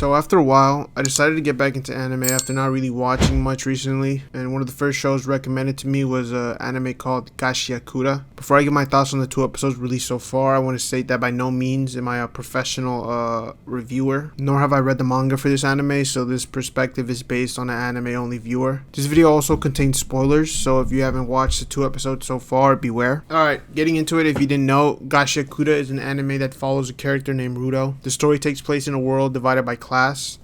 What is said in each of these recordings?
So after a while, I decided to get back into anime after not really watching much recently, and one of the first shows recommended to me was an anime called Gachiakuta. Before I give my thoughts on the 2 episodes released so far, I want to state that by no means am I a professional reviewer, nor have I read the manga for this anime, so this perspective is based on an anime-only viewer. This video also contains spoilers, so if you haven't watched the 2 episodes so far, beware. Alright, getting into it, if you didn't know, Gachiakuta is an anime that follows a character named Rudo. The story takes place in a world divided by class,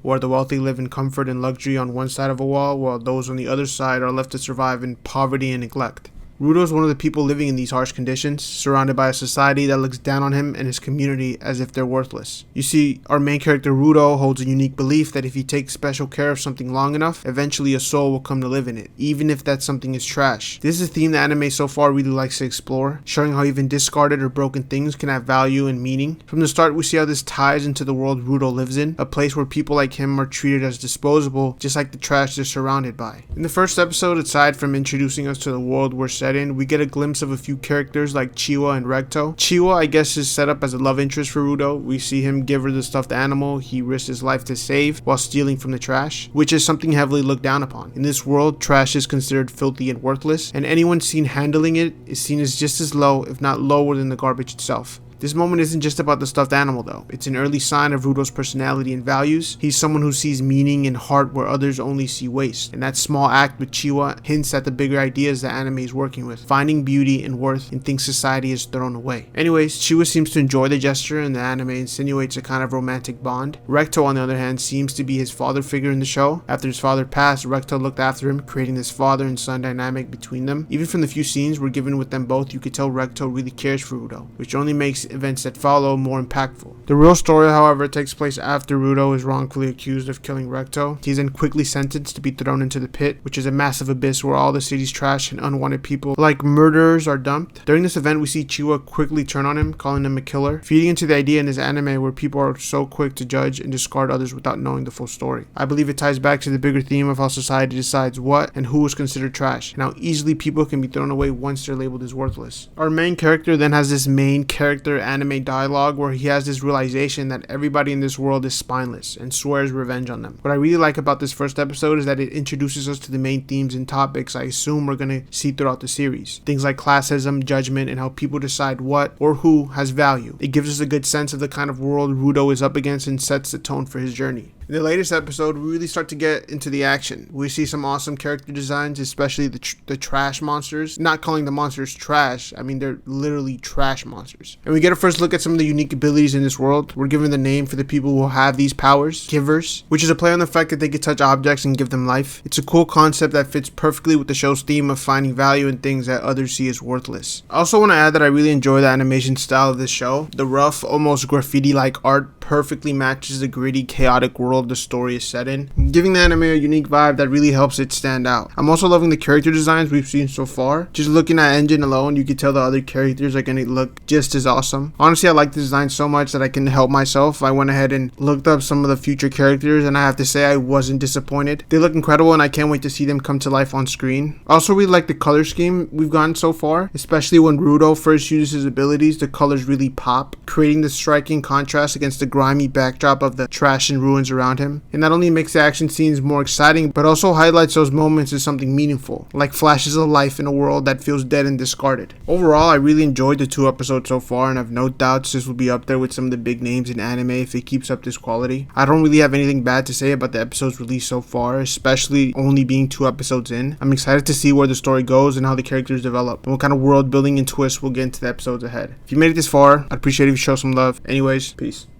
where the wealthy live in comfort and luxury on one side of a wall, while those on the other side are left to survive in poverty and neglect. Rudo is one of the people living in these harsh conditions, surrounded by a society that looks down on him and his community as if they're worthless. You see, our main character Rudo holds a unique belief that if he takes special care of something long enough, eventually a soul will come to live in it, even if that something is trash. This is a theme the anime so far really likes to explore, showing how even discarded or broken things can have value and meaning. From the start, we see how this ties into the world Rudo lives in, a place where people like him are treated as disposable, just like the trash they're surrounded by. In the first episode, aside from introducing us to the world we're set in, we get a glimpse of a few characters like Chiwa and Recto. Chiwa, I guess, is set up as a love interest for Rudo. We see him give her the stuffed animal he risked his life to save while stealing from the trash, which is something heavily looked down upon. In this world, trash is considered filthy and worthless, and anyone seen handling it is seen as just as low, if not lower, than the garbage itself. This moment isn't just about the stuffed animal though. It's an early sign of Rudo's personality and values. He's someone who sees meaning and heart where others only see waste. And that small act with Chiwa hints at the bigger ideas that anime is working with, finding beauty and worth in things society has thrown away. Anyways, Chiwa seems to enjoy the gesture, and the anime insinuates a kind of romantic bond. Recto, on the other hand, seems to be his father figure in the show. After his father passed, Recto looked after him, creating this father and son dynamic between them. Even from the few scenes we're given with them both, you could tell Recto really cares for Rudo, which only makes events that follow more impactful. The real story, however, takes place after Rudo is wrongfully accused of killing Recto. He's then quickly sentenced to be thrown into the pit, which is a massive abyss where all the city's trash and unwanted people like murderers are dumped. During this event, we see Chiwa quickly turn on him, calling him a killer, feeding into the idea in this anime where people are so quick to judge and discard others without knowing the full story. I believe it ties back to the bigger theme of how society decides what and who is considered trash, and how easily people can be thrown away once they're labeled as worthless. Our main character then has this main character anime dialogue where he has this realization that everybody in this world is spineless and swears revenge on them. What I really like about this first episode is that it introduces us to the main themes and topics I assume we're going to see throughout the series. Things like classism, judgment, and how people decide what or who has value. It gives us a good sense of the kind of world Rudo is up against and sets the tone for his journey. In the latest episode, we really start to get into the action. We see some awesome character designs, especially the trash monsters. Not calling the monsters trash, I mean they're literally trash monsters. And we get a first look at some of the unique abilities in this world. We're given the name for the people who have these powers, Givers, which is a play on the fact that they can touch objects and give them life. It's a cool concept that fits perfectly with the show's theme of finding value in things that others see as worthless. I also want to add that I really enjoy the animation style of this show. The rough, almost graffiti-like art perfectly matches the gritty, chaotic world the story is set in, giving the anime a unique vibe that really helps it stand out. I'm also loving the character designs we've seen so far. Just looking at Engine alone, you can tell the other characters are gonna look just as awesome. Honestly, I like the design so much that I can help myself. I went ahead and looked up some of the future characters, and I have to say I wasn't disappointed. They look incredible, and I can't wait to see them come to life on screen. I also really like the color scheme we've gotten so far, especially when Rudo first uses his abilities. The colors really pop, creating the striking contrast against the grimy backdrop of the trash and ruins around him. It not only makes the action scenes more exciting, but also highlights those moments as something meaningful, like flashes of life in a world that feels dead and discarded. Overall, I really enjoyed the 2 episodes so far, and I've no doubts this will be up there with some of the big names in anime if it keeps up this quality. I don't really have anything bad to say about the episodes released so far, especially only being 2 episodes in. I'm excited to see where the story goes and how the characters develop, and what kind of world building and twists we'll get into the episodes ahead. If you made it this far, I'd appreciate if you show some love. Anyways, peace.